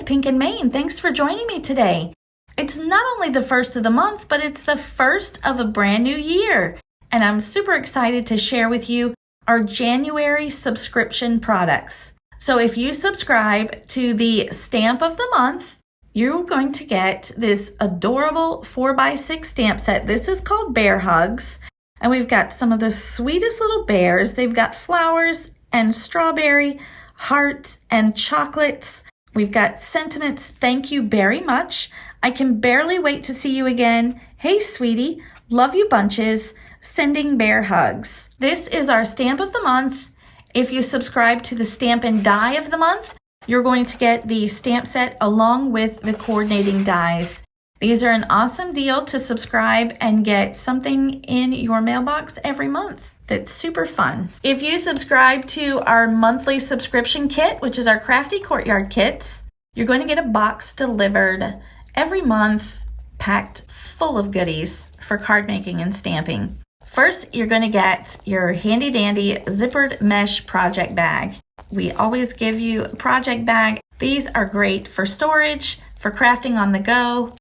with Pink and Maine. Thanks for joining me today. It's not only the first of the month, but it's the first of a brand new year. And I'm super excited to share with you our January subscription products. So if you subscribe to the stamp of the month, you're going to get this adorable 4x6 stamp set. This is called Bear Hugs. And we've got some of the sweetest little bears. They've got flowers and strawberry, hearts and chocolates. We've got sentiments, thank you very much. I can barely wait to see you again. Hey, sweetie, love you bunches. Sending bear hugs. This is our stamp of the month. If you subscribe to the stamp and die of the month, you're going to get the stamp set along with the coordinating dies. These are an awesome deal to subscribe and get something in your mailbox every month. That's super fun. If you subscribe to our monthly subscription kit, which is our Crafty Courtyard kits, you're going to get a box delivered every month packed full of goodies for card making and stamping. First, you're going to get your handy dandy zippered mesh project bag. We always give you a project bag. These are great for storage, for crafting on the go,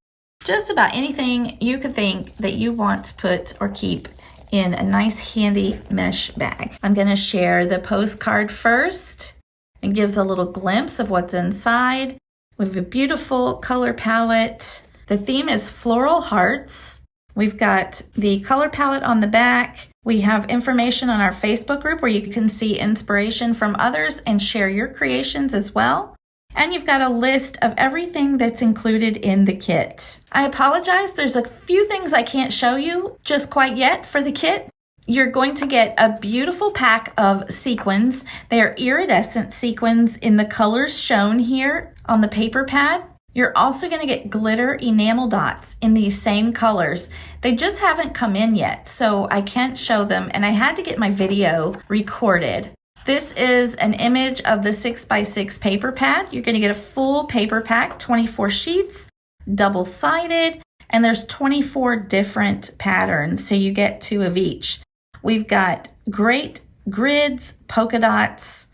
just about anything you could think that you want to put or keep in a nice handy mesh bag. I'm going to share the postcard first. It gives a little glimpse of what's inside. We have a beautiful color palette. The theme is floral hearts. We've got the color palette on the back. We have information on our Facebook group where you can see inspiration from others and share your creations as well. And you've got a list of everything that's included in the kit. I apologize, there's a few things I can't show you just quite yet for the kit. You're going to get a beautiful pack of sequins. They are iridescent sequins in the colors shown here on the paper pad. You're also going to get glitter enamel dots in these same colors. They just haven't come in yet, so I can't show them, and I had to get my video recorded. This is an image of the 6x6 paper pad. You're going to get a full paper pack, 24 sheets, double-sided, and there's 24 different patterns, so you get 2 of each. We've got great grids, polka dots,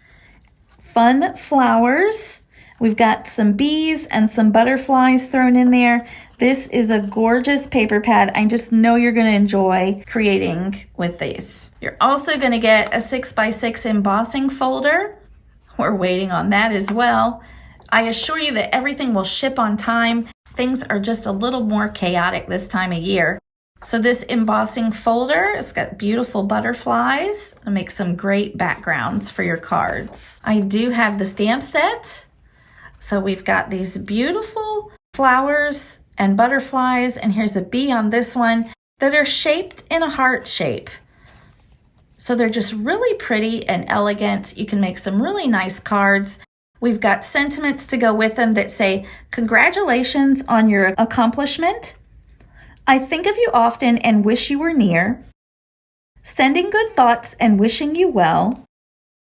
fun flowers. We've got some bees and some butterflies thrown in there. This is a gorgeous paper pad. I just know you're going to enjoy creating with these. You're also going to get a 6x6 embossing folder. We're waiting on that as well. I assure you that everything will ship on time. Things are just a little more chaotic this time of year. So this embossing folder, it's got beautiful butterflies. It'll make some great backgrounds for your cards. I do have the stamp set. So we've got these beautiful flowers and butterflies, and here's a bee on this one that are shaped in a heart shape. So they're just really pretty and elegant. You can make some really nice cards. We've got sentiments to go with them that say, congratulations on your accomplishment. I think of you often and wish you were near. Sending good thoughts and wishing you well.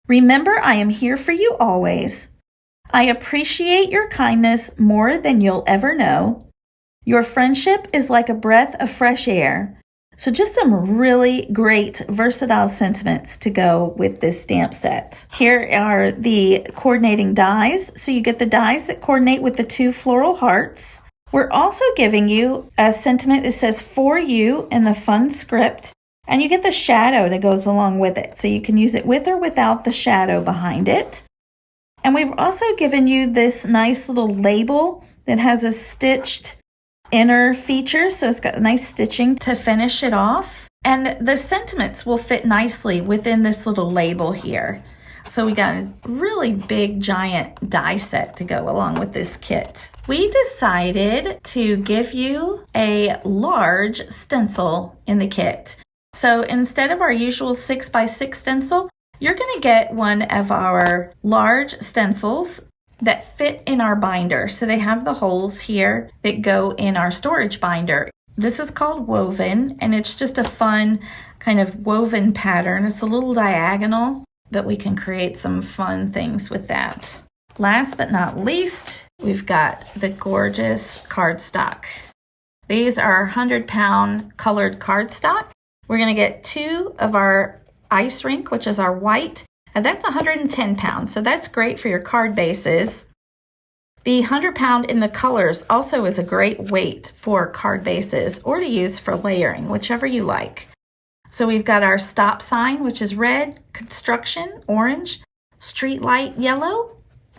Remember, I am here for you always. I appreciate your kindness more than you'll ever know. Your friendship is like a breath of fresh air. So just some really great versatile sentiments to go with this stamp set. Here are the coordinating dies. So you get the dies that coordinate with the 2 floral hearts. We're also giving you a sentiment that says for you in the fun script. And you get the shadow that goes along with it. So you can use it with or without the shadow behind it. And we've also given you this nice little label that has a stitched inner feature. So it's got nice stitching to finish it off. And the sentiments will fit nicely within this little label here. So we got a really big giant die set to go along with this kit. We decided to give you a large stencil in the kit. So instead of our usual 6x6 stencil, you're going to get one of our large stencils that fit in our binder. So they have the holes here that go in our storage binder. This is called Woven, and it's just a fun kind of woven pattern. It's a little diagonal, but we can create some fun things with that. Last but not least, we've got the gorgeous cardstock. These are 100-pound colored cardstock. We're going to get 2 of our ice rink, which is our white, and that's 110 pounds. So that's great for your card bases. The 100-pound in the colors also is a great weight for card bases or to use for layering, whichever you like. So we've got our stop sign, which is red, construction, orange, street light, yellow,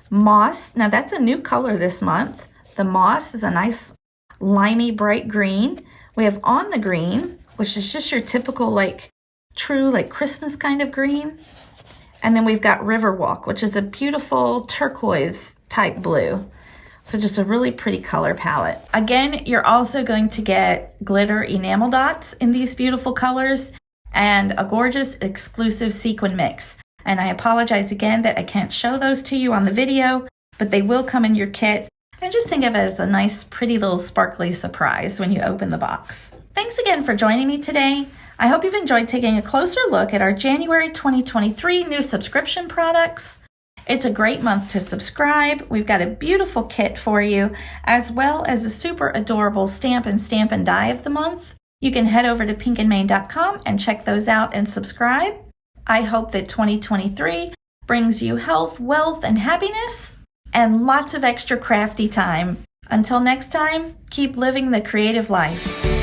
moss. Now that's a new color this month. The moss is a nice limey bright green. We have on the green, which is just your typical true Christmas kind of green. And then we've got Riverwalk, which is a beautiful turquoise type blue. So just a really pretty color palette. Again, you're also going to get glitter enamel dots in these beautiful colors and a gorgeous exclusive sequin mix. And I apologize again that I can't show those to you on the video, but they will come in your kit. And just think of it as a nice, pretty little sparkly surprise when you open the box. Thanks again for joining me today. I hope you've enjoyed taking a closer look at our January 2023 new subscription products. It's a great month to subscribe. We've got a beautiful kit for you, as well as a super adorable stamp and die of the month. You can head over to pinkandmane.com and check those out and subscribe. I hope that 2023 brings you health, wealth, and happiness, and lots of extra crafty time. Until next time, keep living the creative life.